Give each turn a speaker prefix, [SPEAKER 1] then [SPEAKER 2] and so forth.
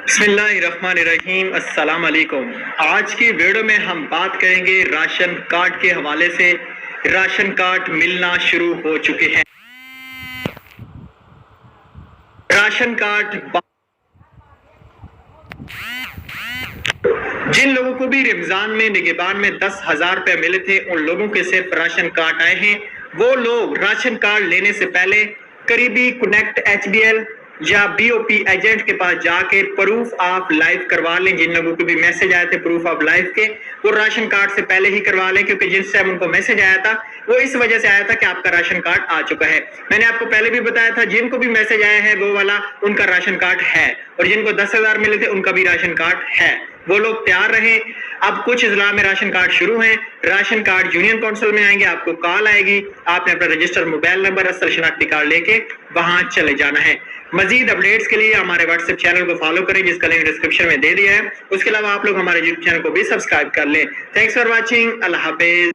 [SPEAKER 1] बिस्मिल्लाहिर्रहमानिर्रहीम, अस्सलाम वालेकुम। आज की वीडियो में हम बात करेंगे राशन कार्ड के हवाले से। राशन कार्ड मिलना शुरू हो चुके हैं। राशन कार्ड जिन लोगों को भी रमजान में निगहबान में 10,000 रुपए मिले थे, उन लोगों के सिर्फ राशन कार्ड आए हैं। वो लोग राशन कार्ड लेने से पहले करीबी कनेक्ट HBL या BOP एजेंट के पास जाके प्रूफ ऑफ लाइफ करवा लें। जिन लोगों को भी मैसेज आए थे प्रूफ ऑफ लाइफ के, वो राशन कार्ड से पहले ही करवा लें, क्योंकि जिस टाइम उनको मैसेज आया था वो इस वजह से आया था कि आपका राशन कार्ड आ चुका है। मैंने आपको पहले भी बताया था, जिनको भी मैसेज आया है वो वाला उनका राशन कार्ड है, और जिनको 10,000 मिले थे उनका भी राशन कार्ड है। वो लोग तैयार रहे। अब कुछ जिला में राशन कार्ड शुरू हैं। राशन कार्ड यूनियन काउंसिल में आएंगे, आपको कॉल आएगी, आपने अपना रजिस्टर्ड मोबाइल नंबर, असल शनाख्ती कार्ड लेके वहां चले जाना है। मजीद अपडेट्स के लिए हमारे व्हाट्सएप चैनल को फॉलो करें, जिसका लिंक डिस्क्रिप्शन में दे दिया है। उसके अलावा आप लोग हमारे यूट्यूब चैनल को भी सब्सक्राइब कर लें। Thanks for watching. Allah Hafiz.